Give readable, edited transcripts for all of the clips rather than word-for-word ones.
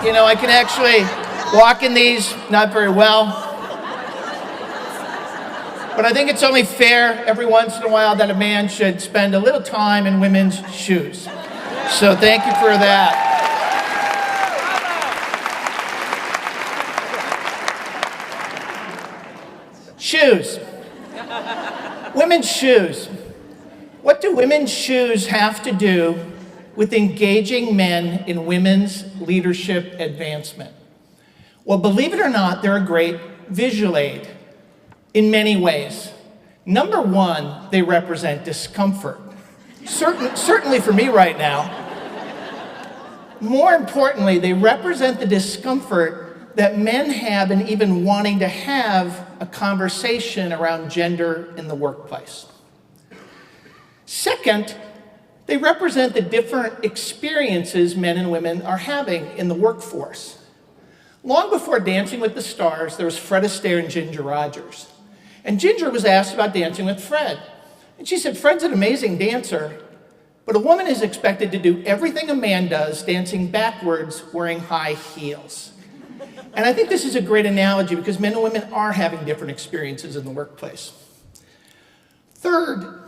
You know, I can actually walk in these, not very well. But I think it's only fair every once in a while that a man should spend a little time in women's shoes. So thank you for that. Shoes. Women's shoes. What do women's shoes have to do with engaging men in women's leadership advancement? Well, believe it or not, they're a great visual aid in many ways. Number one, they represent discomfort. Certainly for me right now. More importantly, they represent the discomfort that men have in even wanting to have a conversation around gender in the workplace. Second, they represent the different experiences men and women are having in the workforce. Long before Dancing with the Stars, there was Fred Astaire and Ginger Rogers. And Ginger was asked about dancing with Fred. And she said, Fred's an amazing dancer, but a woman is expected to do everything a man does, dancing backwards, wearing high heels. And I think this is a great analogy because men and women are having different experiences in the workplace. Third,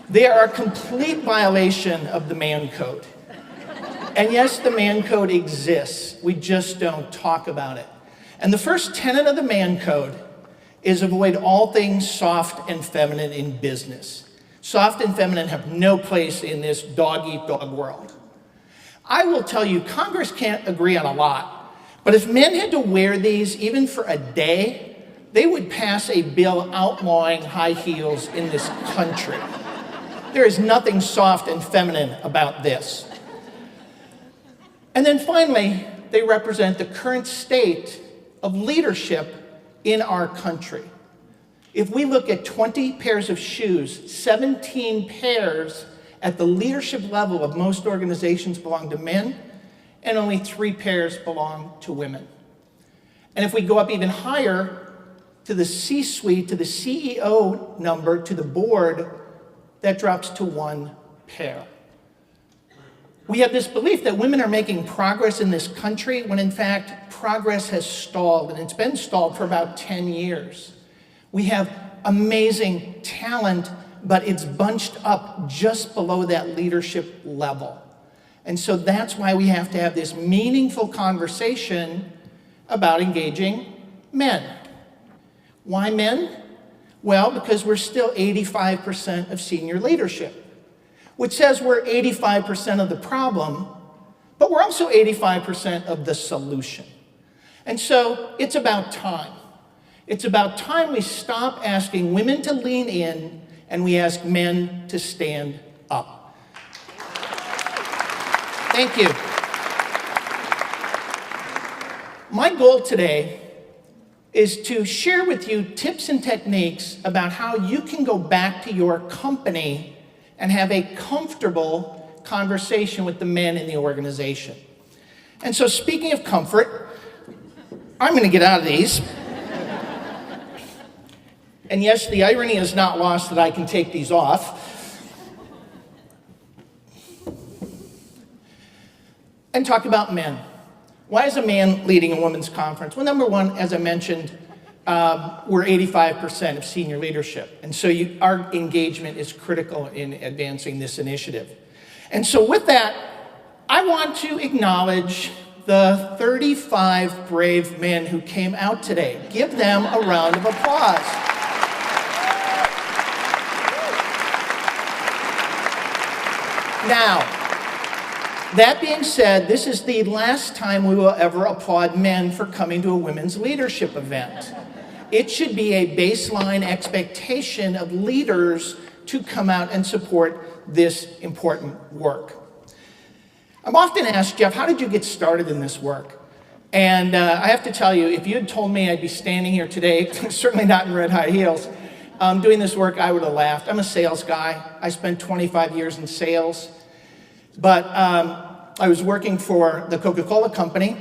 they are a complete violation of the man code. And yes, the man code exists. We just don't talk about it. And the first tenet of the man code is avoid all things soft and feminine in business. Soft and feminine have no place in this dog-eat-dog world. I will tell you, Congress can't agree on a lot. But if men had to wear these even for a day, they would pass a bill outlawing high heels in this country. There is nothing soft and feminine about this. And then finally, they represent the current state of leadership in our country. If we look at 20 pairs of shoes, 17 pairs at the leadership level of most organizations belong to men, and only 3 pairs belong to women. And if we go up even higher to the C-suite, to the CEO number, to the board, that drops to 1 pair. We have this belief that women are making progress in this country when in fact progress has stalled, and it's been stalled for about 10 years. We have amazing talent, but it's bunched up just below that leadership level. And so that's why we have to have this meaningful conversation about engaging men. Why men? Well, because we're still 85% of senior leadership, which says we're 85% of the problem, but we're also 85% of the solution. And so it's about time. It's about time we stop asking women to lean in and we ask men to stand up. Thank you. My goal today is to share with you tips and techniques about how you can go back to your company and have a comfortable conversation with the men in the organization. And so speaking of comfort, I'm going to get out of these. And yes, the irony is not lost that I can take these off. And talk about men. Why is a man leading a women's conference? Well, number one, as I mentioned, we're 85% of senior leadership. And so our engagement is critical in advancing this initiative. And so with that, I want to acknowledge the 35 brave men who came out today. Give them a round of applause. Now, that being said, this is the last time we will ever applaud men for coming to a women's leadership event. It should be a baseline expectation of leaders to come out and support this important work. I'm often asked, Jeff, how did you get started in this work? And I have to tell you, if you had told me I'd be standing here today, certainly not in red high heels, doing this work, I would have laughed. I'm a sales guy. I spent 25 years in sales. But I was working for the Coca-Cola company.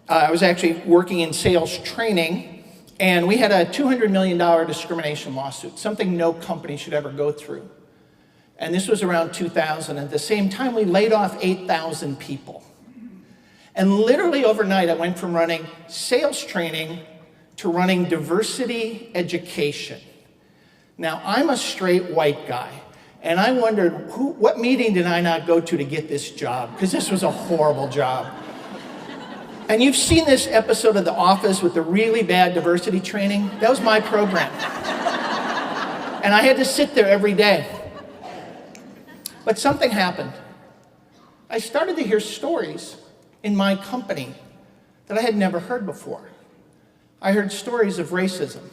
I was actually working in sales training, and we had a $200 million discrimination lawsuit, something no company should ever go through. And this was around 2000. At the same time, we laid off 8,000 people. And literally overnight, I went from running sales training to running diversity education. Now, I'm a straight white guy, and I wondered, what meeting did I not go to get this job? Because this was a horrible job. And you've seen this episode of The Office with the really bad diversity training. That was my program. And I had to sit there every day. But something happened. I started to hear stories in my company that I had never heard before. I heard stories of racism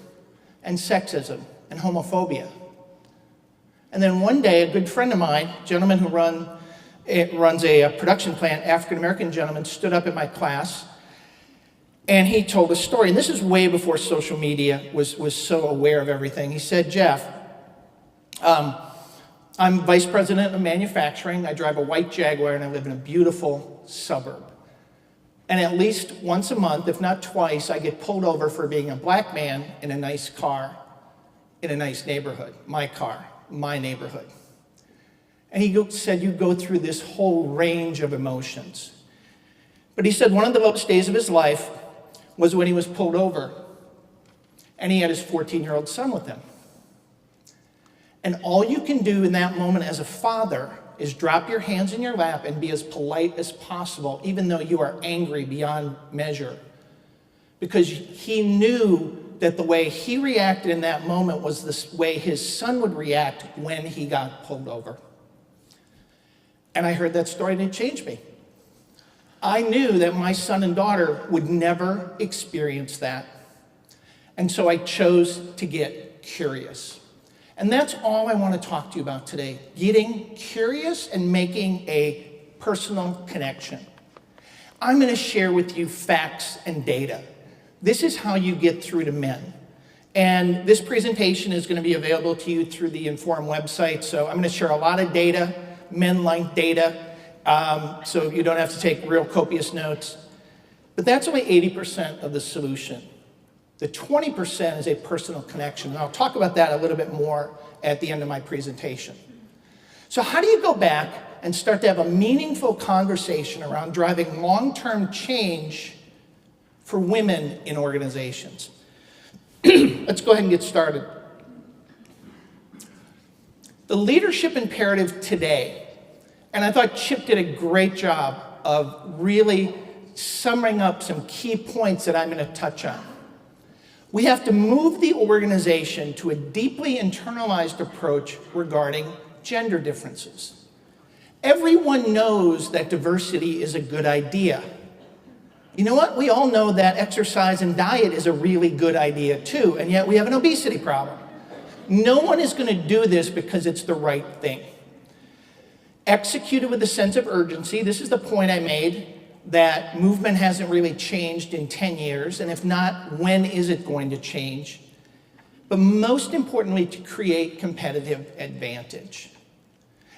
and sexism and homophobia. And then one day, a good friend of mine, a gentleman who runs a production plant, African-American gentleman, stood up in my class, and he told a story. And this is way before social media was so aware of everything. He said, Jeff, I'm vice president of manufacturing. I drive a white Jaguar, and I live in a beautiful suburb. And at least once a month, if not twice, I get pulled over for being a black man in a nice car in a nice neighborhood. My car, my neighborhood. And he said, you go through this whole range of emotions. But he said one of the lowest days of his life was when he was pulled over, and he had his 14-year-old son with him. And all you can do in that moment as a father is drop your hands in your lap and be as polite as possible, even though you are angry beyond measure. Because he knew that the way he reacted in that moment was the way his son would react when he got pulled over. And I heard that story and it changed me. I knew that my son and daughter would never experience that. And so I chose to get curious. And that's all I want to talk to you about today, getting curious and making a personal connection. I'm going to share with you facts and data. This is how you get through to men. And this presentation is going to be available to you through the Inform website. So I'm going to share a lot of data, men-like data, so you don't have to take real copious notes. But that's only 80% of the solution. The 20% is a personal connection. And I'll talk about that a little bit more at the end of my presentation. So how do you go back and start to have a meaningful conversation around driving long-term change for women in organizations? Let's go ahead and get started. The leadership imperative today, and I thought Chip did a great job of really summing up some key points that I'm going to touch on. We have to move the organization to a deeply internalized approach regarding gender differences. Everyone knows that diversity is a good idea. You know what? We all know that exercise and diet is a really good idea too, and yet we have an obesity problem. No one is going to do this because it's the right thing. Executed with a sense of urgency, this is the point I made, that movement hasn't really changed in 10 years, and if not, when is it going to change? But most importantly, to create competitive advantage.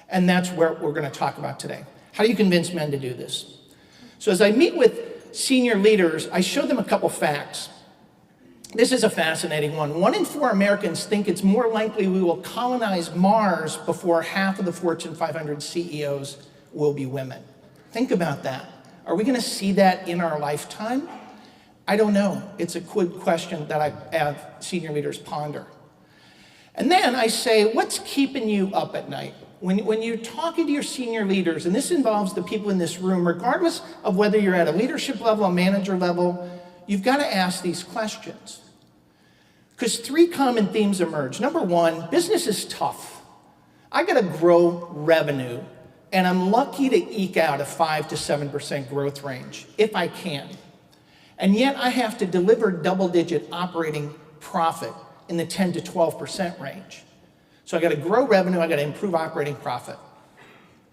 And that's what we're going to talk about today. How do you convince men to do this? So as I meet with senior leaders, I show them a couple facts. This is a fascinating one. 1 in 4 Americans think it's more likely we will colonize Mars before half of the Fortune 500 CEOs will be women. Think about that. Are we going to see that in our lifetime? I don't know. It's a good question that I have senior leaders ponder. And then I say, what's keeping you up at night? When you're talking to your senior leaders, and this involves the people in this room, regardless of whether you're at a leadership level, a manager level, you've got to ask these questions. Because 3 common themes emerge. Number 1, business is tough. I got to grow revenue. And I'm lucky to eke out a 5 to 7% growth range, if I can. And yet I have to deliver double-digit operating profit in the 10 to 12% range. So I got to grow revenue, I got to improve operating profit.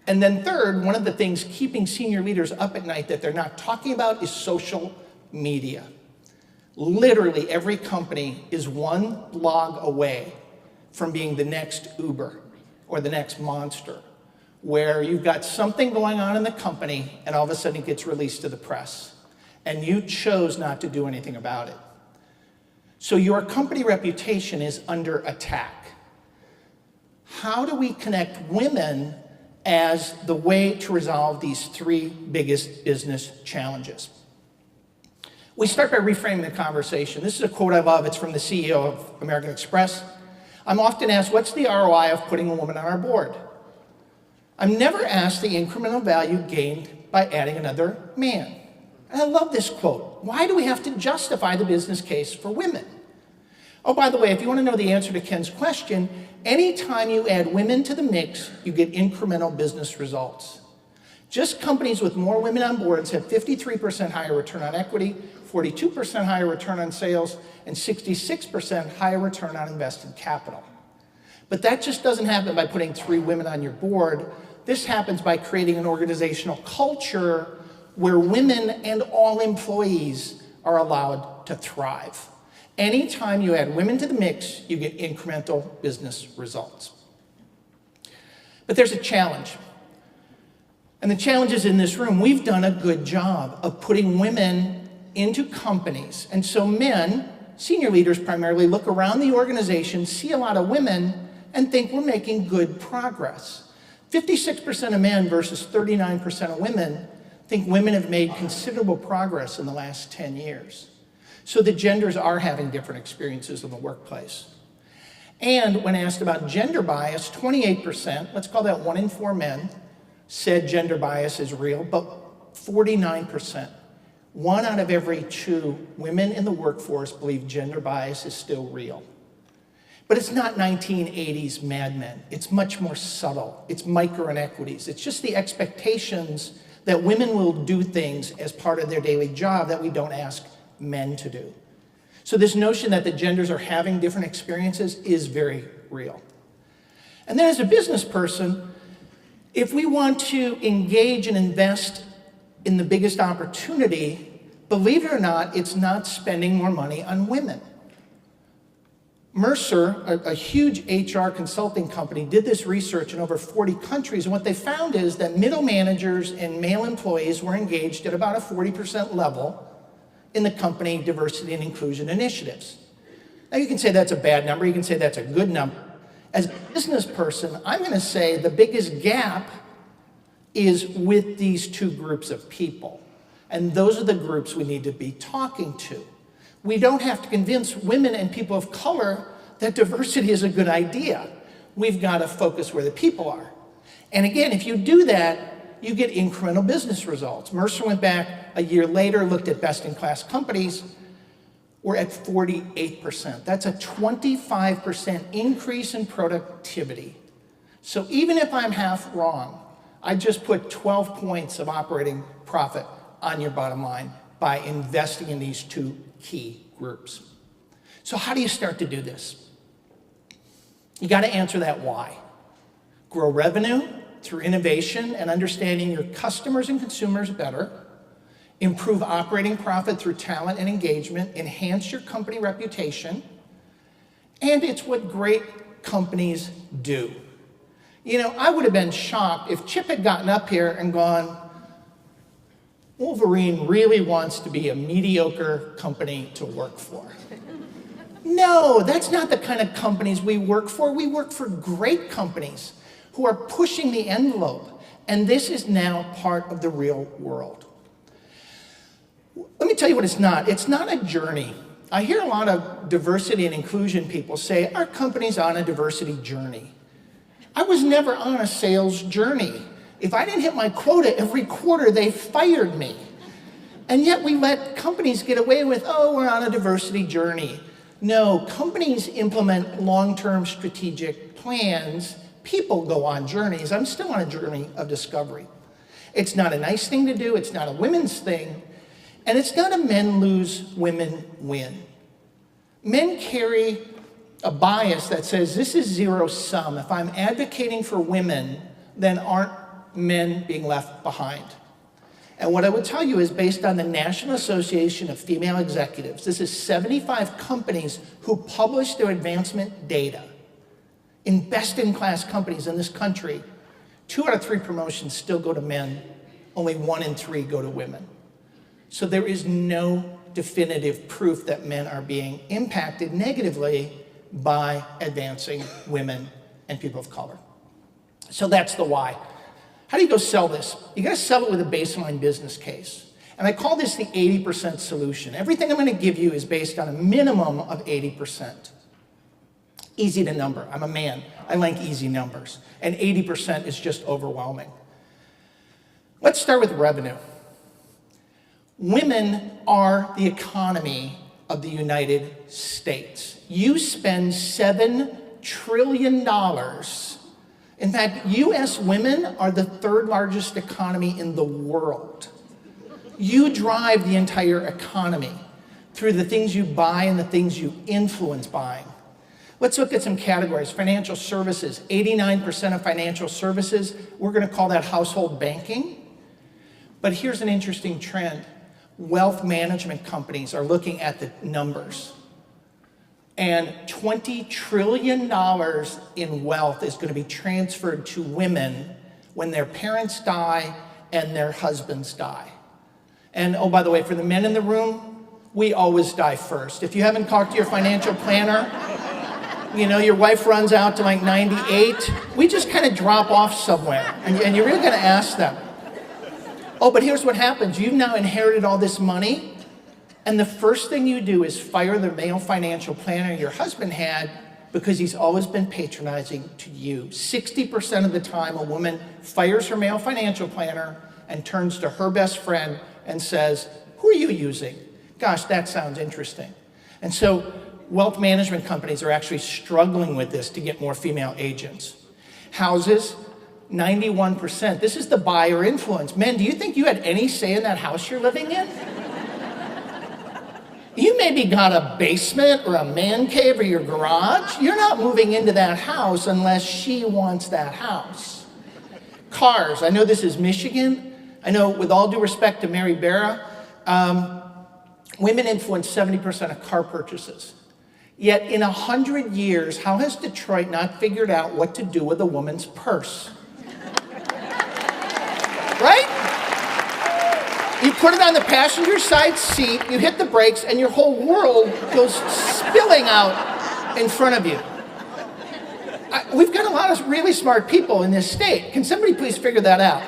And then third, one of the things keeping senior leaders up at night that they're not talking about is social media. Literally every company is one blog away from being the next Uber or the next Monster, where you've got something going on in the company and all of a sudden it gets released to the press. And you chose not to do anything about it. So your company reputation is under attack. How do we connect women as the way to resolve these three biggest business challenges. We start by reframing the conversation. This is a quote I love. It's from the CEO of American Express. I'm often asked, what's the ROI of putting a woman on our board? I'm never asked the incremental value gained by adding another man. And I love this quote. Why do we have to justify the business case for women? Oh, by the way, if you want to know the answer to Ken's question, anytime you add women to the mix, you get incremental business results. Just companies with more women on boards have 53% higher return on equity, 42% higher return on sales, and 66% higher return on invested capital. But that just doesn't happen by putting 3 women on your board. This happens by creating an organizational culture where women and all employees are allowed to thrive. Anytime you add women to the mix, you get incremental business results. But there's a challenge. And the challenge is in this room. We've done a good job of putting women into companies. And so men, senior leaders primarily, look around the organization, see a lot of women, and think we're making good progress. 56% of men versus 39% of women think women have made considerable progress in the last 10 years. So the genders are having different experiences in the workplace. And when asked about gender bias, 28%, let's call that 1 in 4 men, said gender bias is real, but 49%, 1 out of every 2 women in the workforce believe gender bias is still real. But it's not 1980s Mad Men. It's much more subtle. It's micro inequities. It's just the expectations that women will do things as part of their daily job that we don't ask men to do. So this notion that the genders are having different experiences is very real. And then as a business person, if we want to engage and invest in the biggest opportunity, believe it or not, it's not spending more money on women. Mercer, a huge HR consulting company, did this research in over 40 countries, and what they found is that middle managers and male employees were engaged at about a 40% level in the company diversity and inclusion initiatives. Now you can say that's a bad number, you can say that's a good number. As a business person, I'm going to say the biggest gap is with these 2 groups of people. And those are the groups we need to be talking to. We don't have to convince women and people of color that diversity is a good idea. We've got to focus where the people are. And again, if you do that, you get incremental business results. Mercer went back a year later, looked at best-in-class companies. We're at 48%. That's a 25% increase in productivity. So even if I'm half wrong, I just put 12 points of operating profit on your bottom line by investing in these 2 key groups. So how do you start to do this? You got to answer that why. Grow revenue through innovation and understanding your customers and consumers better. Improve operating profit through talent and engagement. Enhance your company reputation. And it's what great companies do. You know, I would have been shocked if Chip had gotten up here and gone, Wolverine really wants to be a mediocre company to work for. No, that's not the kind of companies we work for. We work for great companies who are pushing the envelope. And this is now part of the real world. Let me tell you what it's not. It's not a journey. I hear a lot of diversity and inclusion people say, our company's on a diversity journey. I was never on a sales journey. If I didn't hit my quota every quarter, they fired me. And yet we let companies get away with, oh, we're on a diversity journey. No, companies implement long-term strategic plans. People go on journeys. I'm still on a journey of discovery. It's not a nice thing to do. It's not a women's thing. And it's not a men lose, women win. Men carry a bias that says this is zero sum. If I'm advocating for women, then aren't men being left behind? And what I would tell you is based on the National Association of Female Executives, this is 75 companies who publish their advancement data. In best-in-class companies in this country, 2 out of 3 promotions still go to men, only 1 in 3 go to women. So there is no definitive proof that men are being impacted negatively by advancing women and people of color. So that's the why. How do you go sell this? You gotta sell it with a baseline business case. And I call this the 80% solution. Everything I'm gonna give you is based on a minimum of 80%. Easy to number. I'm a man. I like easy numbers. And 80% is just overwhelming. Let's start with revenue. Women are the economy of the United States. You spend $7 trillion. In fact, US women are the third largest economy in the world. You drive the entire economy through the things you buy and the things you influence buying. Let's look at some categories. Financial services, 89% of financial services, we're gonna call that household banking. But here's an interesting trend. Wealth management companies are looking at the numbers. And $20 trillion in wealth is gonna be transferred to women when their parents die and their husbands die. And oh, by the way, for the men in the room, we always die first. If you haven't talked to your financial planner, you know, your wife runs out to like 98, we just kind of drop off somewhere. And you're really gonna ask them. Oh, but here's what happens. You've now inherited all this money, and the first thing you do is fire the male financial planner your husband had because he's always been patronizing to you. 60% of the time, a woman fires her male financial planner and turns to her best friend and says, who are you using? Gosh, that sounds interesting. And so wealth management companies are actually struggling with this to get more female agents. Houses, 91%. This is the buyer influence. Men, do you think you had any say in that house you're living in? You maybe got a basement or a man cave or your garage. You're not moving into that house unless she wants that house. Cars, I know this is Michigan. I know, with all due respect to Mary Barra, women influence 70% of car purchases. Yet in 100 years, how has Detroit not figured out what to do with a woman's purse? Right? You put it on the passenger side seat, you hit the brakes, and your whole world goes spilling out in front of you. We've got a lot of really smart people in this state. Can somebody please figure that out?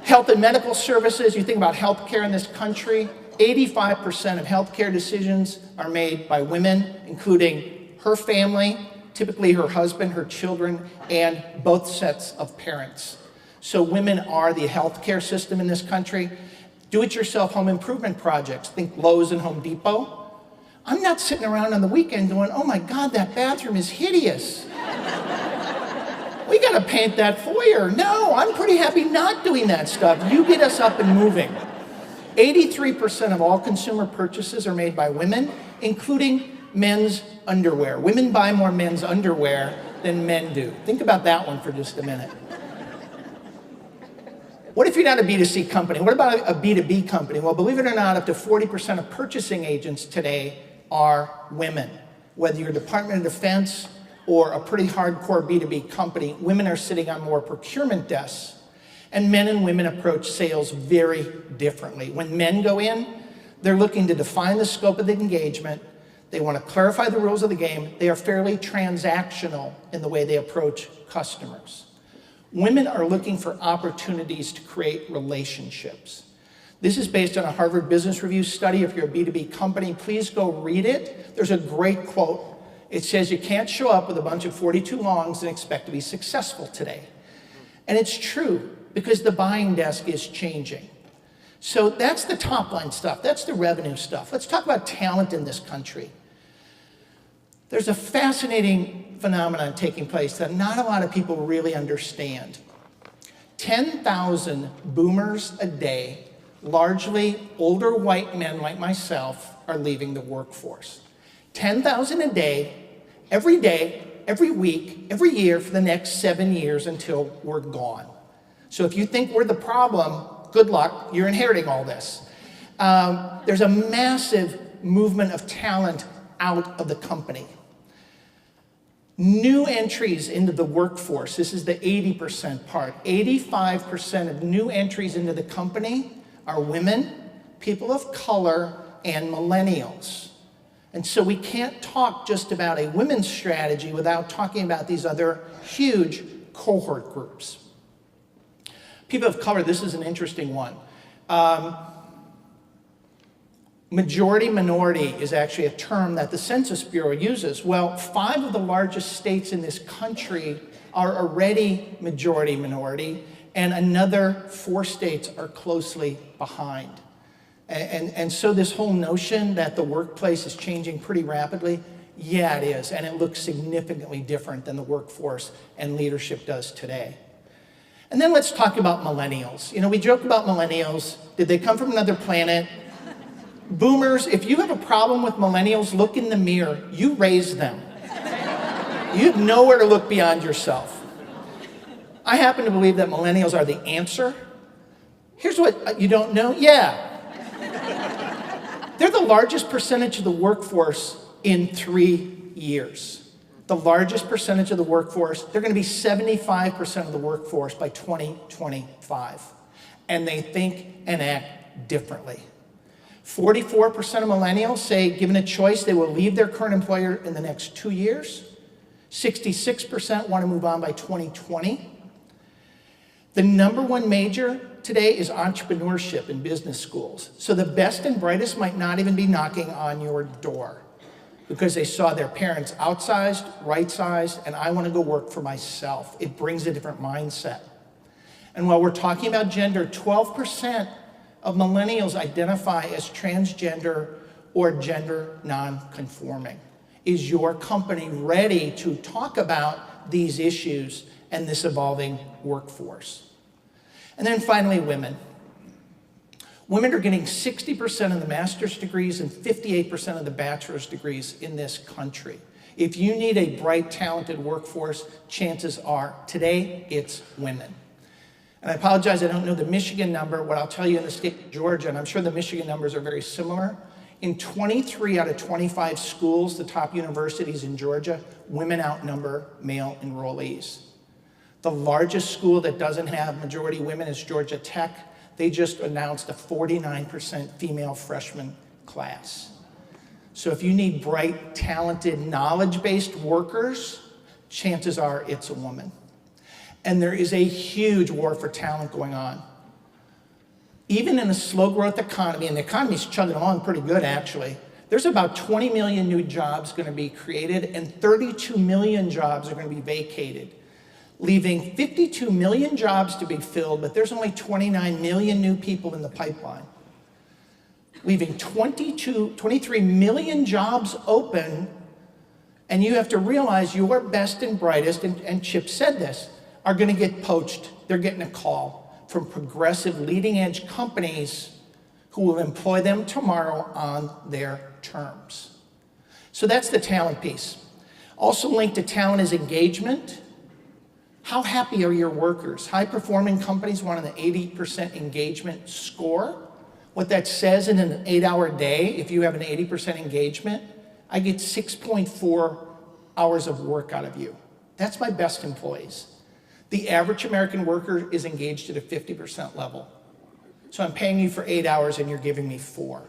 Health and medical services, you think about healthcare in this country, 85% of healthcare decisions are made by women, including her family, typically her husband, her children, and both sets of parents. So women are the healthcare system in this country. Do-it-yourself home improvement projects, think Lowe's and Home Depot. I'm not sitting around on the weekend going, oh my God, that bathroom is hideous. We gotta paint that foyer. No, I'm pretty happy not doing that stuff. You get us up and moving. 83% of all consumer purchases are made by women, including men's underwear. Women buy more men's underwear than men do. Think about that one for just a minute. What if you're not a B2C company? What about a B2B company? Well, believe it or not, up to 40% of purchasing agents today are women. Whether you're Department of Defense or a pretty hardcore B2B company, women are sitting on more procurement desks. And men and women approach sales very differently. When men go in, they're looking to define the scope of the engagement. They want to clarify the rules of the game. They are fairly transactional in the way they approach customers. Women are looking for opportunities to create relationships. This is based on a Harvard Business Review study. If you're a B2B company, please go read it. There's a great quote. It says, you can't show up with a bunch of 42 longs and expect to be successful today. And it's true, because the buying desk is changing. So that's the top line stuff. That's the revenue stuff. Let's talk about talent in this country. There's a fascinating phenomenon taking place that not a lot of people really understand. 10,000 boomers a day, largely older white men like myself, are leaving the workforce. 10,000 a day, every week, every year for the next 7 years until we're gone. So if you think we're the problem, good luck, you're inheriting all this. There's a massive movement of talent out of the company. New entries into the workforce, this is the 80% part. 85% of new entries into the company are women, people of color, and millennials. And so we can't talk just about a women's strategy without talking about these other huge cohort groups. People of color, this is an interesting one. Majority minority is actually a term that the Census Bureau uses. Well, 5 of the largest states in this country are already majority minority, and another 4 states are closely behind. And so this whole notion that the workplace is changing pretty rapidly, yeah, it is, and it looks significantly different than the workforce and leadership does today. And then let's talk about millennials. You know, we joke about millennials. Did they come from another planet? Boomers, if you have a problem with millennials, look in the mirror. You raised them. You have nowhere to look beyond yourself. I happen to believe that millennials are the answer. Here's what you don't know. Yeah. They're the largest percentage of the workforce in 3 years. The largest percentage of the workforce. They're going to be 75% of the workforce by 2025. And they think and act differently. 44% of millennials say, given a choice, they will leave their current employer in the next 2 years. 66% want to move on by 2020. The #1 major today is entrepreneurship in business schools. So the best and brightest might not even be knocking on your door because they saw their parents outsized, right-sized, and I want to go work for myself. It brings a different mindset. And while we're talking about gender, 12% of millennials identify as transgender or gender non-conforming. Is your company ready to talk about these issues and this evolving workforce? And then finally, women. Women are getting 60% of the master's degrees and 58% of the bachelor's degrees in this country. If you need a bright, talented workforce, chances are today it's women. And I apologize, I don't know the Michigan number. What I'll tell you in the state of Georgia, and I'm sure the Michigan numbers are very similar, in 23 out of 25 schools, the top universities in Georgia, women outnumber male enrollees. The largest school that doesn't have majority women is Georgia Tech. They just announced a 49% female freshman class. So if you need bright, talented, knowledge-based workers, chances are it's a woman. And there is a huge war for talent going on. Even in a slow growth economy, and the economy's chugging along pretty good actually, there's about 20 million new jobs going to be created and 32 million jobs are going to be vacated, leaving 52 million jobs to be filled, but there's only 29 million new people in the pipeline, leaving 23 million jobs open. And you have to realize your best and brightest, and Chip said this, are going to get poached. They're getting a call from progressive leading edge companies who will employ them tomorrow on their terms. So that's the talent piece. Also linked to talent is engagement. How happy are your workers? High performing companies want an 80% engagement score. What that says in an 8-hour day, if you have an 80% engagement, I get 6.4 hours of work out of you. That's my best employees. The average American worker is engaged at a 50% level. So I'm paying you for 8 hours and you're giving me 4.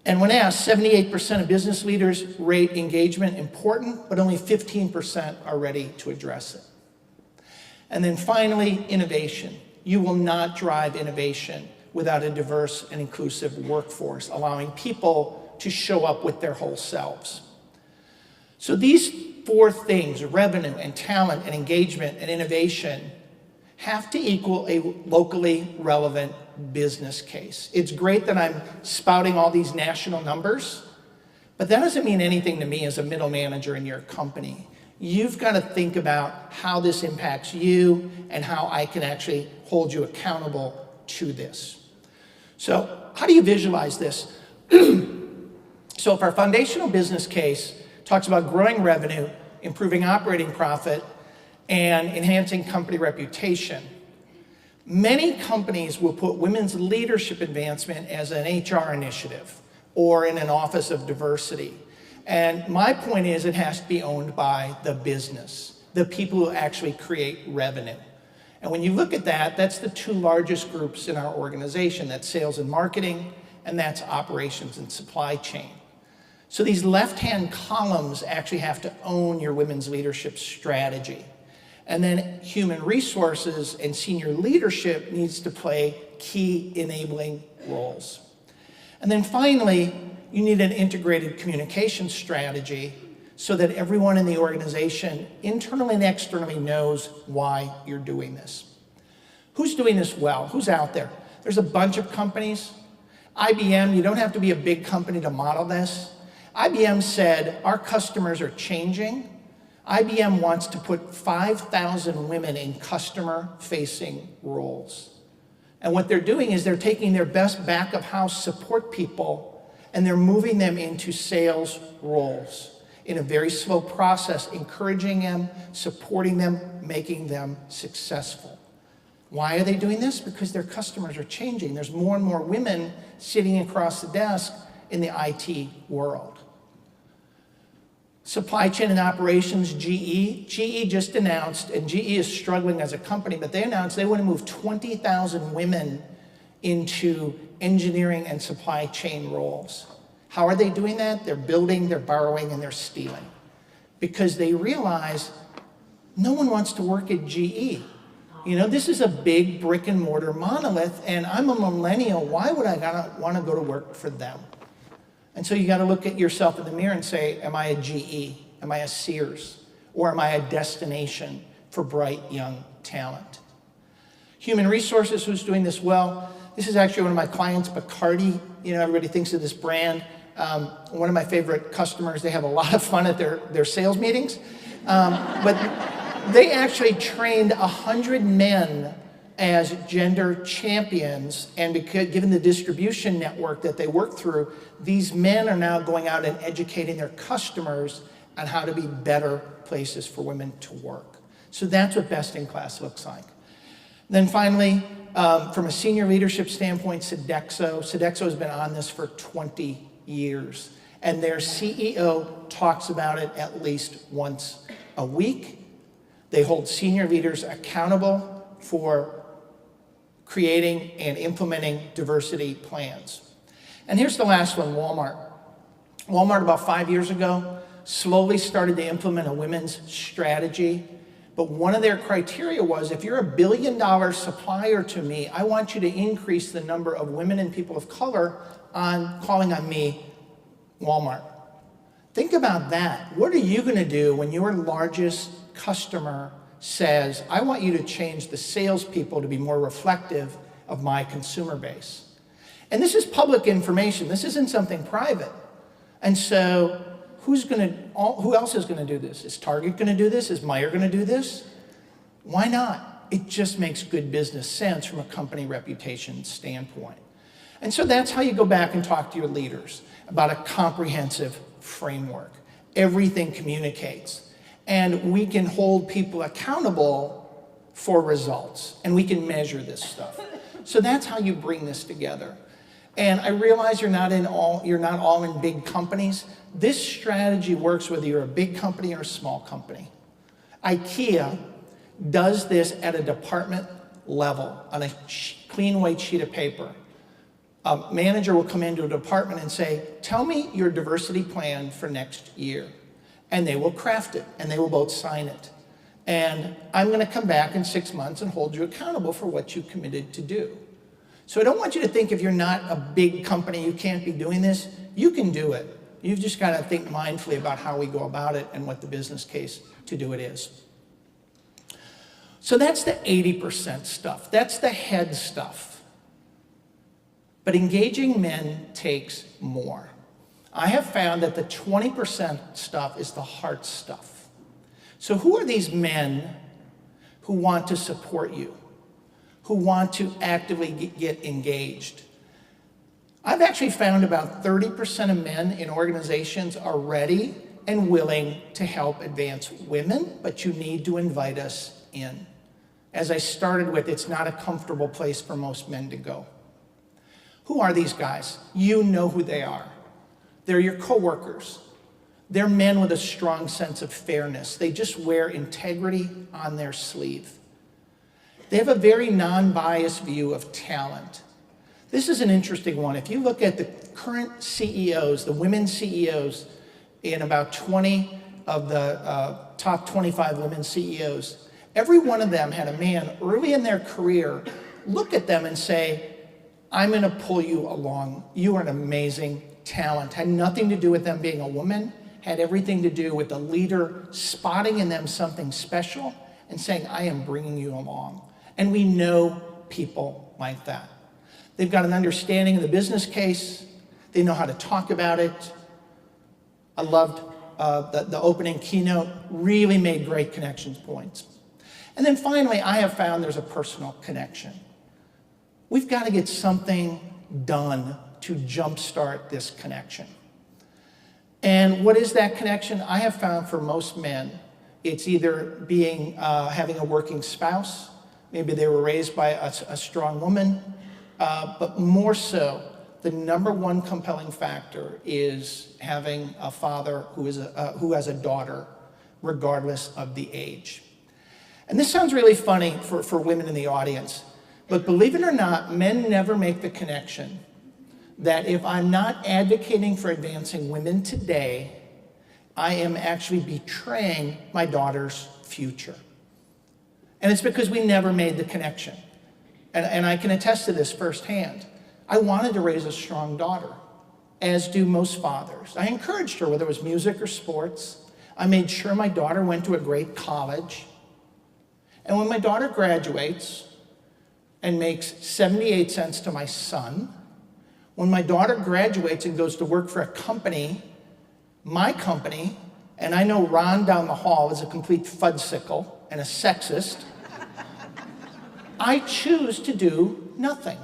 And when asked, 78% of business leaders rate engagement important, but only 15% are ready to address it. And then finally, innovation. You will not drive innovation without a diverse and inclusive workforce, allowing people to show up with their whole selves. So these 4 things, revenue and talent and engagement and innovation, have to equal a locally relevant business case. It's great that I'm spouting all these national numbers, but that doesn't mean anything to me as a middle manager in your company. You've got to think about how this impacts you and how I can actually hold you accountable to this. So how do you visualize this? So if our foundational business case talks about growing revenue, improving operating profit, and enhancing company reputation, many companies will put women's leadership advancement as an HR initiative or in an office of diversity. And my point is it has to be owned by the business, the people who actually create revenue. And when you look at that, that's the 2 largest groups in our organization. That's sales and marketing, and that's operations and supply chain. So these left-hand columns actually have to own your women's leadership strategy. And then human resources and senior leadership needs to play key enabling roles. And then finally, you need an integrated communication strategy so that everyone in the organization, internally and externally, knows why you're doing this. Who's doing this well? Who's out there? There's a bunch of companies. IBM, you don't have to be a big company to model this. IBM said, our customers are changing. IBM wants to put 5,000 women in customer-facing roles. And what they're doing is they're taking their best back-of-house support people and they're moving them into sales roles in a very slow process, encouraging them, supporting them, making them successful. Why are they doing this? Because their customers are changing. There's more and more women sitting across the desk in the IT world. Supply chain and operations, GE just announced, and GE is struggling as a company, but they announced they want to move 20,000 women into engineering and supply chain roles. How are they doing that? They're building, they're borrowing, and they're stealing. Because they realize no one wants to work at GE. You know, this is a big brick and mortar monolith, and I'm a millennial. Why would I want to go to work for them? And so you got to look at yourself in the mirror and say, am I a GE? Am I a Sears? Or am I a destination for bright young talent? Human resources, who's doing this well? This is actually one of my clients, Bacardi. You know, everybody thinks of this brand. One of my favorite customers. They have a lot of fun at their sales meetings. But they actually trained 100 men as gender champions, and because, given the distribution network that they work through, these men are now going out and educating their customers on how to be better places for women to work. So that's what best in class looks like. Then finally, from a senior leadership standpoint, Sodexo has been on this for 20 years, and their CEO talks about it at least once a week. They hold senior leaders accountable for creating and implementing diversity plans. And here's the last one, Walmart. Walmart, about 5 years ago, slowly started to implement a women's strategy. But one of their criteria was, if you're $1 billion supplier to me, I want you to increase the number of women and people of color calling on me, Walmart. Think about that. What are you going to do when your largest customer says, I want you to change the salespeople to be more reflective of my consumer base? And this is public information. This isn't something private. And so who else is going to do this? Is Target going to do this? Is Meijer going to do this? Why not? It just makes good business sense from a company reputation standpoint. And so that's how you go back and talk to your leaders about a comprehensive framework. Everything communicates. And we can hold people accountable for results. And we can measure this stuff. So that's how you bring this together. And I realize you're not all in big companies. This strategy works whether you're a big company or a small company. IKEA does this at a department level on a clean white sheet of paper. A manager will come into a department and say, tell me your diversity plan for next year. And they will craft it, and they will both sign it. And I'm going to come back in 6 months and hold you accountable for what you committed to do. So I don't want you to think if you're not a big company, you can't be doing this. You can do it. You've just got to think mindfully about how we go about it and what the business case to do it is. So that's the 80% stuff. That's the head stuff. But engaging men takes more. I have found that the 20% stuff is the heart stuff. So who are these men who want to support you, who want to actively get engaged? I've actually found about 30% of men in organizations are ready and willing to help advance women, but you need to invite us in. As I started with, it's not a comfortable place for most men to go. Who are these guys? You know who they are. They're your coworkers. They're men with a strong sense of fairness. They just wear integrity on their sleeve. They have a very non-biased view of talent. This is an interesting one. If you look at the current CEOs, the women CEOs, in about 20 of the top 25 women CEOs, Every one of them had a man early in their career look at them and say, I'm going to pull you along. You are an amazing talent. Had nothing to do with them being a woman, had everything to do with the leader spotting in them something special and saying, I am bringing you along. And we know people like that. They've got an understanding of the business case. They know how to talk about it. I loved the opening keynote, really made great connections points. And then finally, I have found there's a personal connection. We've got to get something done to jumpstart this connection. And what is that connection? I have found for most men, it's either having a working spouse, maybe they were raised by a strong woman, but more so, the number one compelling factor is having a father who has a daughter, regardless of the age. And this sounds really funny for women in the audience, but believe it or not, men never make the connection that if I'm not advocating for advancing women today, I am actually betraying my daughter's future. And it's because we never made the connection. And I can attest to this firsthand. I wanted to raise a strong daughter, as do most fathers. I encouraged her, whether it was music or sports. I made sure my daughter went to a great college. And when my daughter graduates and makes 78 cents to my son, when my daughter graduates and goes to work for a company, my company, and I know Ron down the hall is a complete fudsicle and a sexist, I choose to do nothing.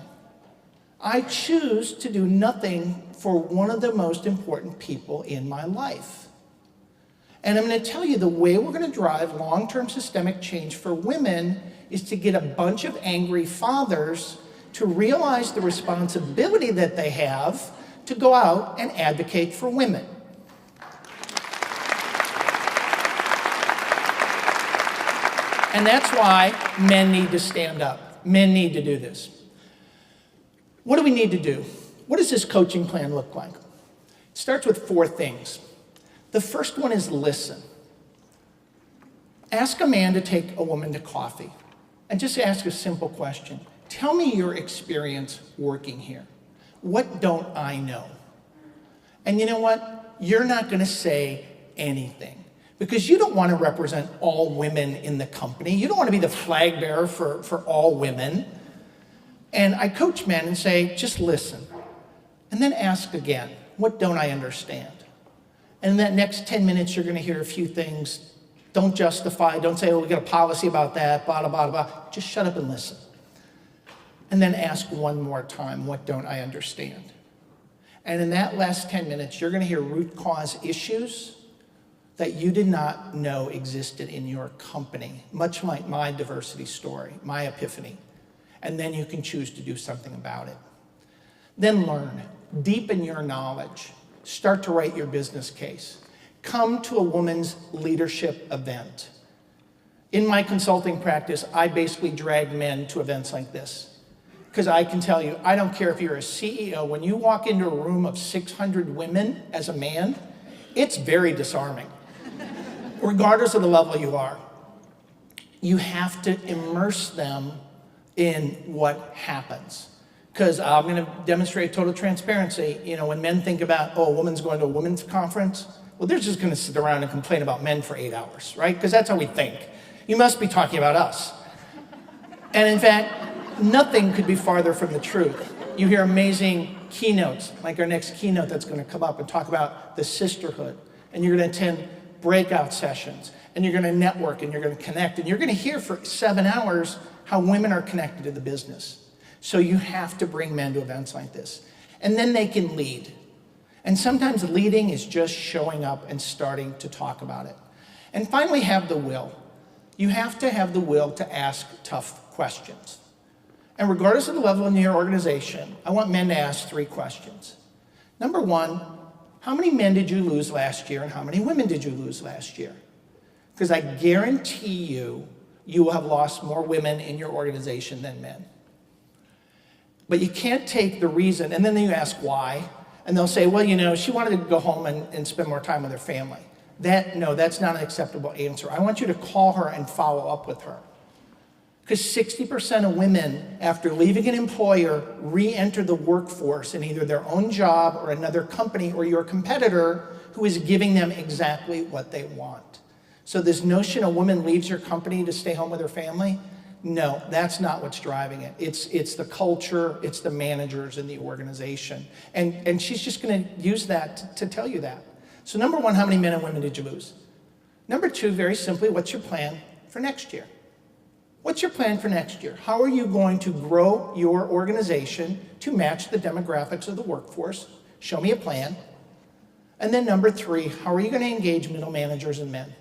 I choose to do nothing for one of the most important people in my life. And I'm going to tell you, the way we're going to drive long-term systemic change for women is to get a bunch of angry fathers to realize the responsibility that they have to go out and advocate for women. And that's why men need to stand up. Men need to do this. What do we need to do? What does this coaching plan look like? It starts with 4 things. The first one is listen. Ask a man to take a woman to coffee and just ask a simple question. Tell me your experience working here. What don't I know? And you know what? You're not going to say anything because you don't want to represent all women in the company. You don't want to be the flag bearer for all women. And I coach men and say, just listen. And then ask again, what don't I understand? And in that next 10 minutes, you're going to hear a few things. Don't justify. Don't say, oh, we got a policy about that, blah, blah, blah, blah. Just shut up and listen. And then ask one more time, what don't I understand? And in that last 10 minutes, you're going to hear root cause issues that you did not know existed in your company, much like my diversity story, my epiphany. And then you can choose to do something about it. Then learn. Deepen your knowledge. Start to write your business case. Come to a woman's leadership event. In my consulting practice, I basically drag men to events like this. Because I can tell you, I don't care if you're a CEO, when you walk into a room of 600 women as a man, it's very disarming, regardless of the level you are. You have to immerse them in what happens. Because I'm going to demonstrate total transparency. You know, when men think about, oh, a woman's going to a women's conference, well, they're just going to sit around and complain about men for 8 hours, right? Because that's how we think. You must be talking about us. And in fact, nothing could be farther from the truth. You hear amazing keynotes, like our next keynote that's going to come up and talk about the sisterhood. And you're going to attend breakout sessions. And you're going to network and you're going to connect. And you're going to hear for 7 hours how women are connected to the business. So you have to bring men to events like this. And then they can lead. And sometimes leading is just showing up and starting to talk about it. And finally, have the will. You have to have the will to ask tough questions. And regardless of the level in your organization, I want men to ask 3 questions. Number 1, how many men did you lose last year and how many women did you lose last year? Because I guarantee you, you will have lost more women in your organization than men. But you can't take the reason, and then you ask why, and they'll say, well, you know, she wanted to go home and spend more time with her family. No, that's not an acceptable answer. I want you to call her and follow up with her. Because 60% of women, after leaving an employer, re-enter the workforce in either their own job or another company or your competitor who is giving them exactly what they want. So this notion a woman leaves your company to stay home with her family, no, that's not what's driving it. It's the culture, it's the managers in the organization. And she's just gonna use that to tell you that. So number one, how many men and women did you lose? Number two, very simply, what's your plan for next year? What's your plan for next year? How are you going to grow your organization to match the demographics of the workforce? Show me a plan. And then number three, how are you going to engage middle managers and men?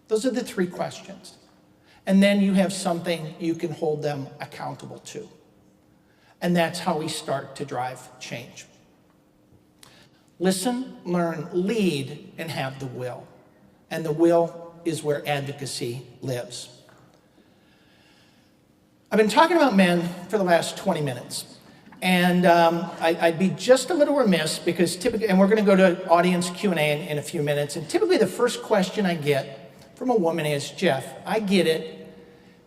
Those are the three questions. And then you have something you can hold them accountable to. And that's how we start to drive change. Listen, learn, lead, and have the will. And the will is where advocacy lives. I've been talking about men for the last 20 minutes. And I'd be just a little remiss because typically, and we're going to go to audience Q&A in a few minutes, and typically the first question I get from a woman is, Jeff, I get it,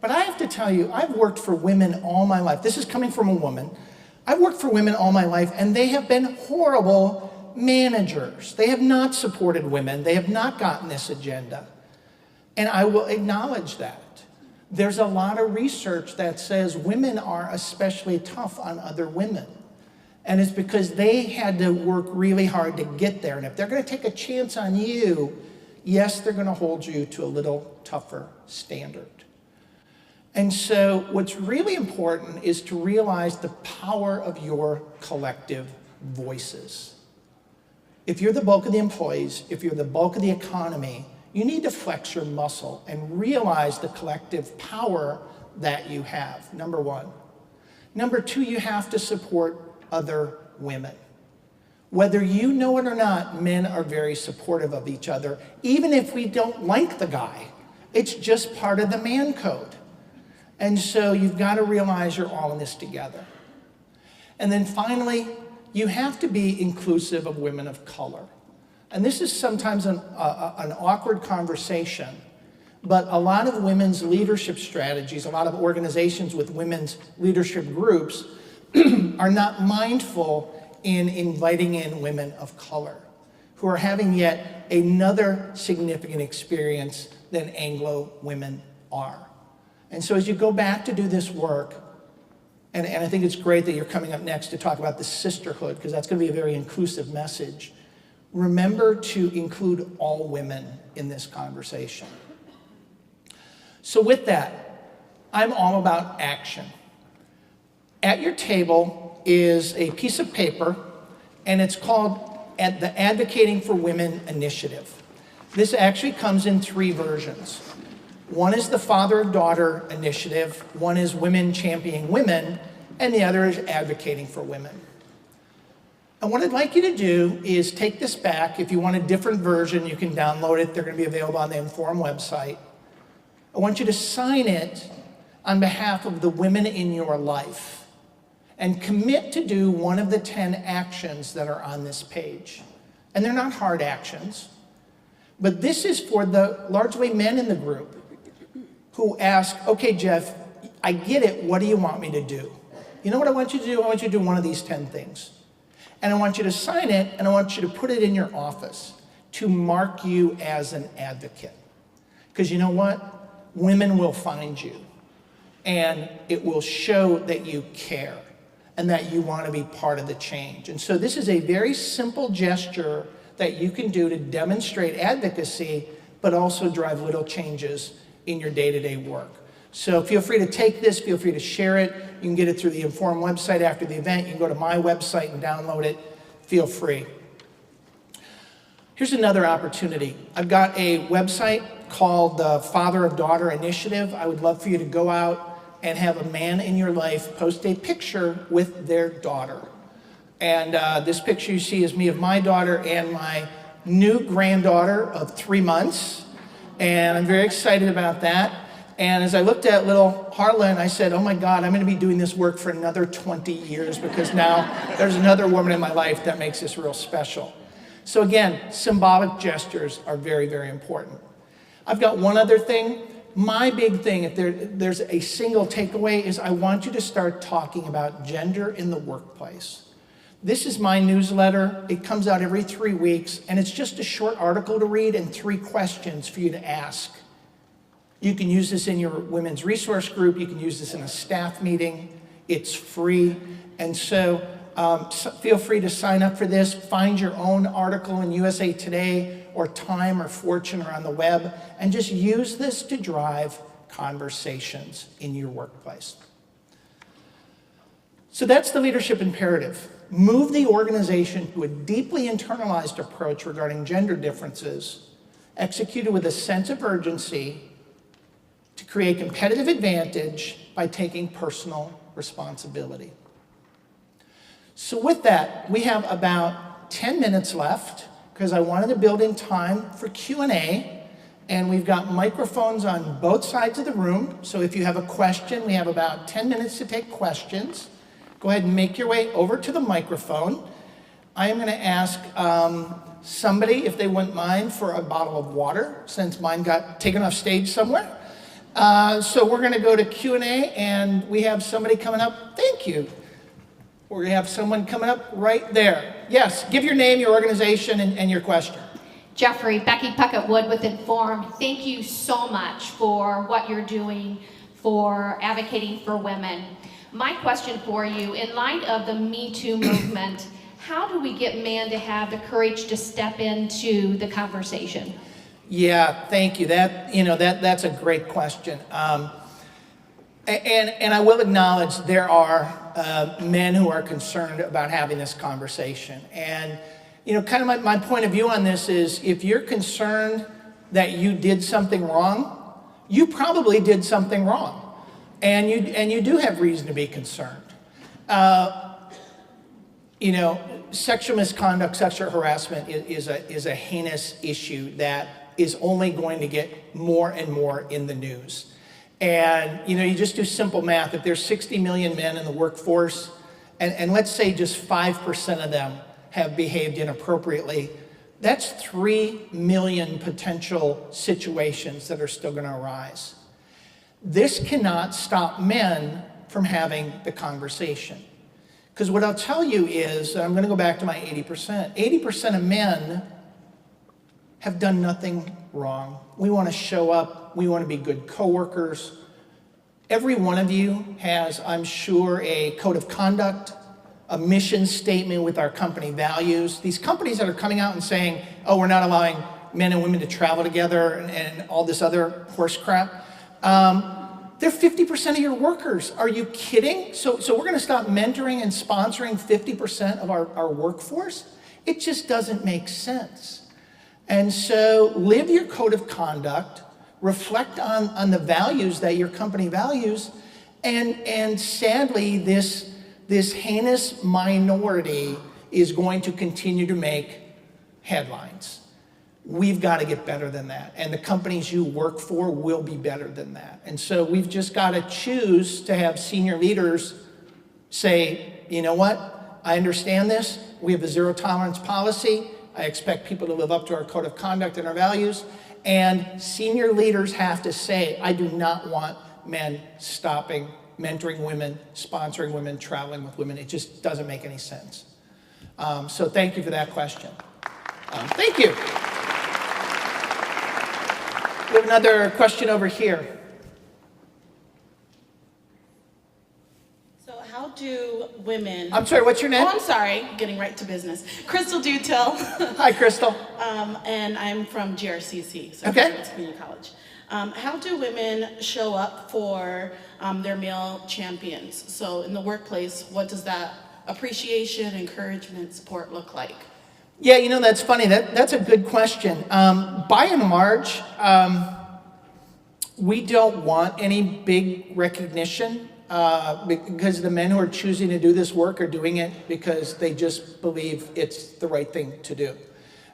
but I have to tell you, I've worked for women all my life. This is coming from a woman. I've worked for women all my life, and they have been horrible managers. They have not supported women. They have not gotten this agenda. And I will acknowledge that. There's a lot of research that says women are especially tough on other women. And it's because they had to work really hard to get there. And if they're going to take a chance on you, yes, they're going to hold you to a little tougher standard. And so what's really important is to realize the power of your collective voices. If you're the bulk of the employees, if you're the bulk of the economy, you need to flex your muscle and realize the collective power that you have, number one. Number two, you have to support other women. Whether you know it or not, men are very supportive of each other, even if we don't like the guy. It's just part of the man code. And so you've got to realize you're all in this together. And then finally, you have to be inclusive of women of color. And this is sometimes an awkward conversation, but a lot of women's leadership strategies, a lot of organizations with women's leadership groups are not mindful in inviting in women of color who are having yet another significant experience than Anglo women are. And so as you go back to do this work, and I think it's great that you're coming up next to talk about the sisterhood, because that's going to be a very inclusive message. Remember to include all women in this conversation. So with that, I'm all about action. At your table is a piece of paper, and it's called the Advocating for Women Initiative. This actually comes in three versions. One is the Father of Daughter Initiative, one is Women Championing Women, and the other is Advocating for Women. And what I'd like you to do is take this back. If you want a different version, you can download it. They're going to be available on the Inform website. I want you to sign it on behalf of the women in your life and commit to do one of the 10 actions that are on this page. And they're not hard actions, but this is for the largely men in the group who ask, okay, Jeff, I get it. What do you want me to do? You know what I want you to do? I want you to do one of these 10 things. And I want you to sign it, and I want you to put it in your office to mark you as an advocate. Because you know what? Women will find you, and it will show that you care and that you want to be part of the change. And so this is a very simple gesture that you can do to demonstrate advocacy, but also drive little changes in your day-to-day work. So feel free to take this, feel free to share it. You can get it through the Inform website after the event. You can go to my website and download it. Feel free. Here's another opportunity. I've got a website called the Father of Daughter Initiative. I would love for you to go out and have a man in your life post a picture with their daughter. And this picture you see is me of my daughter and my new granddaughter of 3 months. And I'm very excited about that. And as I looked at little Harlan, I said, oh my God, I'm going to be doing this work for another 20 years because now there's another woman in my life that makes this real special. So again, symbolic gestures are very, very important. I've got one other thing. My big thing, if there's a single takeaway, is I want you to start talking about gender in the workplace. This is my newsletter. It comes out every 3 weeks, and it's just a short article to read and 3 questions for you to ask. You can use this in your women's resource group. You can use this in a staff meeting. It's free. And so feel free to sign up for this. Find your own article in USA Today or Time or Fortune or on the web, and just use this to drive conversations in your workplace. So that's the leadership imperative. Move the organization to a deeply internalized approach regarding gender differences, executed with a sense of urgency to create competitive advantage by taking personal responsibility. So with that, we have about 10 minutes left, because I wanted to build in time for Q&A, and we've got microphones on both sides of the room. So if you have a question, we have about 10 minutes to take questions. Go ahead and make your way over to the microphone. I am going to ask somebody if they wouldn't mind for a bottle of water, since mine got taken off stage somewhere. So we're going to go to Q&A, and we have somebody coming up. Thank you. We have someone coming up right there. Yes, give your name, your organization, and your question. Jeffery, Becky Puckett-Wood with Informed. Thank you so much for what you're doing for advocating for women. My question for you, in light of the Me Too movement, how do we get men to have the courage to step into the conversation? Yeah, thank you. That's a great question. And I will acknowledge there are men who are concerned about having this conversation. And kind of my point of view on this is, if you're concerned that you did something wrong, you probably did something wrong, and you do have reason to be concerned. Sexual misconduct, sexual harassment is a heinous issue that is only going to get more and more in the news. And you just do simple math. If there's 60 million men in the workforce, and let's say just 5% of them have behaved inappropriately, that's 3 million potential situations that are still going to arise. This cannot stop men from having the conversation. Because what I'll tell you is, I'm going to go back to my 80%. 80% of men have done nothing wrong. We want to show up. We want to be good coworkers. Every one of you has, I'm sure, a code of conduct, a mission statement with our company values. These companies that are coming out and saying, oh, we're not allowing men and women to travel together and all this other horse crap, they're 50% of your workers. Are you kidding? So we're going to stop mentoring and sponsoring 50% of our workforce? It just doesn't make sense. And so live your code of conduct, reflect on the values that your company values, and sadly, this heinous minority is going to continue to make headlines. We've got to get better than that, and the companies you work for will be better than that. And so we've just got to choose to have senior leaders say, you know what, I understand this, we have a zero tolerance policy, I expect people to live up to our code of conduct and our values, and senior leaders have to say, I do not want men stopping mentoring women, sponsoring women, traveling with women. It just doesn't make any sense. So thank you for that question. Thank you. We have another question over here. So how do women... I'm sorry, what's your name? Oh, I'm sorry, getting right to business. Crystal Dutil. Hi, Crystal. And I'm from GRCC, so okay. Community College. How do women show up for their male champions? So in the workplace, what does that appreciation, encouragement, support look like? Yeah, that's funny. That's a good question. By and large, we don't want any big recognition because the men who are choosing to do this work are doing it because they just believe it's the right thing to do.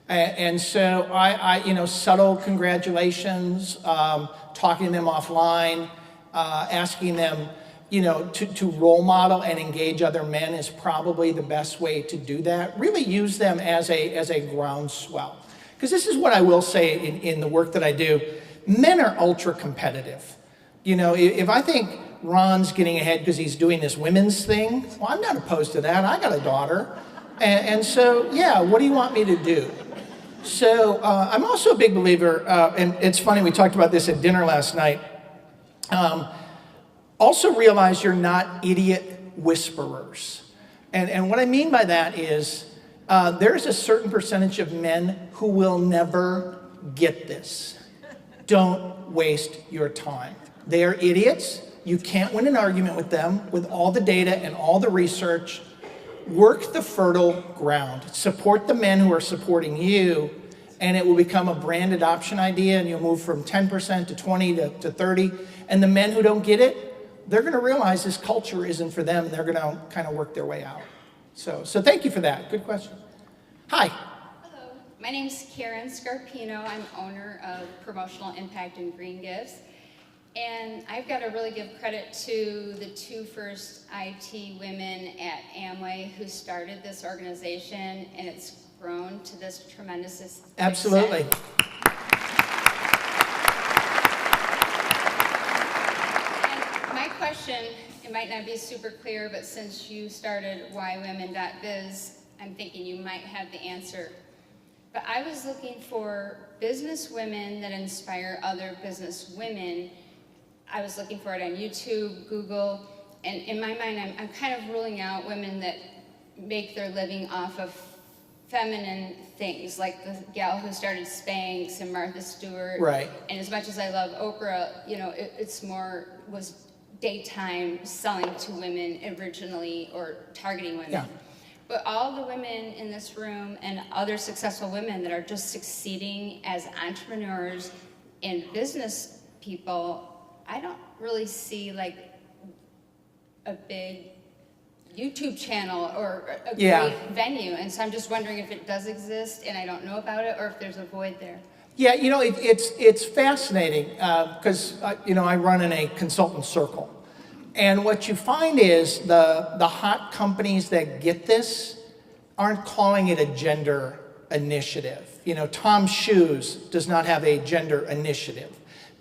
And so I subtle congratulations, talking to them offline, asking them, to role model and engage other men is probably the best way to do that. Really use them as a groundswell. Because this is what I will say in the work that I do. Men are ultra competitive. If I think Ron's getting ahead because he's doing this women's thing, well, I'm not opposed to that. I got a daughter. And so, yeah, what do you want me to do? So I'm also a big believer, and it's funny, we talked about this at dinner last night. Also realize you're not idiot whisperers. And what I mean by that is there's a certain percentage of men who will never get this. Don't waste your time. They are idiots. You can't win an argument with them with all the data and all the research. Work the fertile ground. Support the men who are supporting you, and it will become a brand adoption idea, and you'll move from 10% to 20 to 30. And the men who don't get it, they're going to realize this culture isn't for them, and they're going to kind of work their way out. So thank you for that. Good question. Hi. Hello. My name is Karen Scarpino. I'm owner of Promotional Impact and Green Gifts. And I've got to really give credit to the two first IT women at Amway who started this organization, and it's grown to this tremendous success. Absolutely. My question, it might not be super clear, but since you started YWomen.biz, I'm thinking you might have the answer. But I was looking for business women that inspire other business women. I was looking for it on YouTube, Google, and in my mind, I'm kind of ruling out women that make their living off of feminine things, like the gal who started Spanx and Martha Stewart. Right. And as much as I love Oprah, it's more was daytime selling to women originally, or targeting women. Yeah. But all the women in this room and other successful women that are just succeeding as entrepreneurs and business people, I don't really see like a big YouTube channel or a great venue. And so I'm just wondering if it does exist and I don't know about it, or if there's a void there. Yeah, it's fascinating because I run in a consultant circle, and what you find is the hot companies that get this aren't calling it a gender initiative. Tom's Shoes does not have a gender initiative.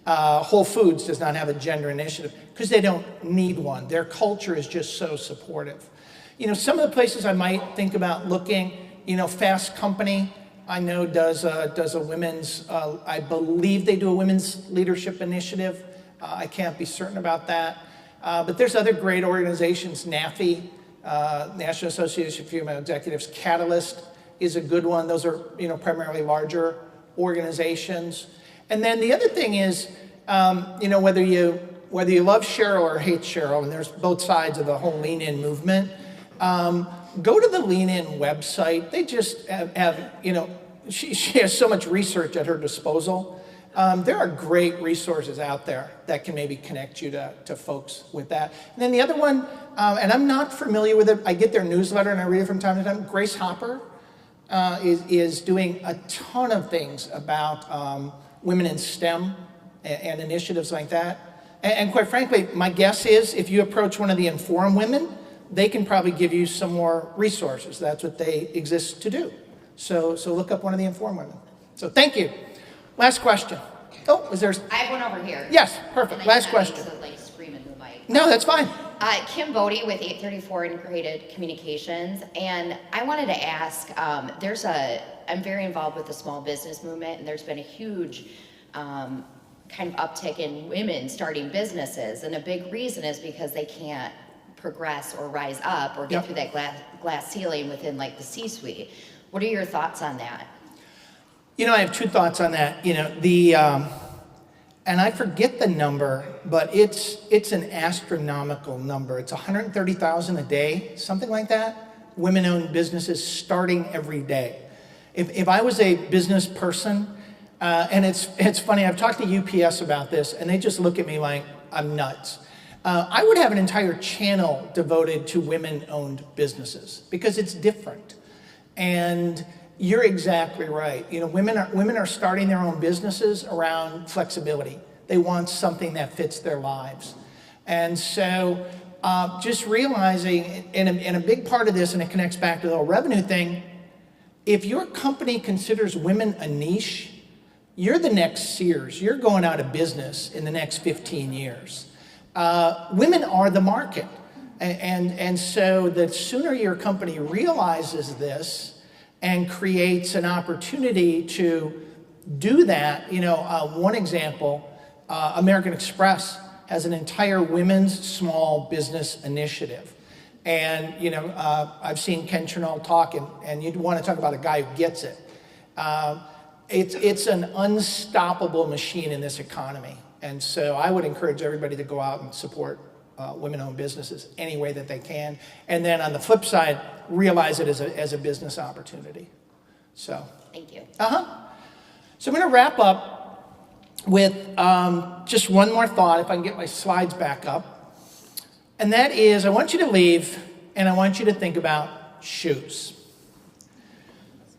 Whole Foods does not have a gender initiative because they don't need one. Their culture is just so supportive. Some of the places I might think about looking, Fast Company, I know does a women's, I believe they do a women's leadership initiative. I can't be certain about that. But there's other great organizations, NAFE, National Association for Female Executives. Catalyst is a good one. Those are, primarily larger organizations. And then the other thing is, whether you love Cheryl or hate Cheryl, and there's both sides of the whole Lean In movement, go to the Lean In website. They just have she has so much research at her disposal. There are great resources out there that can maybe connect you to folks with that. And then the other one, and I'm not familiar with it, I get their newsletter and I read it from time to time. Grace Hopper is doing a ton of things about women in STEM and initiatives like that. And quite frankly, my guess is if you approach one of the Inform women, they can probably give you some more resources. That's what they exist to do. So look up one of the Inform women. So thank you. Last question. Oh, is there? I have one over here. Yes, perfect. Last question. Scream into the mic. No, that's fine. Kim Bodie with 834 Integrated Communications, and I wanted to ask, I'm very involved with the small business movement, and there's been a huge kind of uptick in women starting businesses, and a big reason is because they can't progress or rise up or get through that glass ceiling within like the C-suite. What are your thoughts on that? I have two thoughts on that. And I forget the number, but it's an astronomical number. It's 130,000 a day, something like that. Women-owned businesses starting every day. If I was a business person, and it's funny, I've talked to UPS about this, and they just look at me like I'm nuts. I would have an entire channel devoted to women-owned businesses because it's different. And you're exactly right. Women are starting their own businesses around flexibility. They want something that fits their lives. And so just realizing, and a big part of this, and it connects back to the whole revenue thing, if your company considers women a niche, you're the next Sears. You're going out of business in the next 15 years. Women are the market. And so the sooner your company realizes this and creates an opportunity to do that, one example, American Express has an entire women's small business initiative. And, I've seen Ken Chernow talk, and you'd want to talk about a guy who gets it. It's an unstoppable machine in this economy. And so I would encourage everybody to go out and support women-owned businesses any way that they can. And then on the flip side, realize it as a business opportunity. So. Thank you. So I'm going to wrap up with just one more thought, if I can get my slides back up. And that is, I want you to leave, and I want you to think about shoes.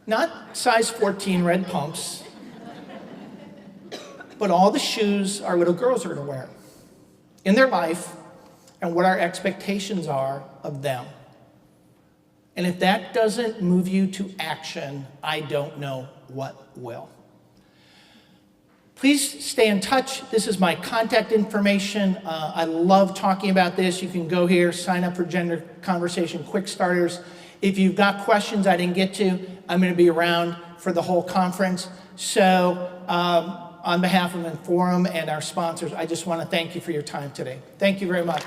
Not size 14 red pumps, but all the shoes our little girls are going to wear in their life and what our expectations are of them. And if that doesn't move you to action, I don't know what will. Please stay in touch. This is my contact information. I love talking about this. You can go here, sign up for Gender Conversation Quick Starters. If you've got questions I didn't get to, I'm going to be around for the whole conference. So on behalf of Inforum and our sponsors, I just want to thank you for your time today. Thank you very much.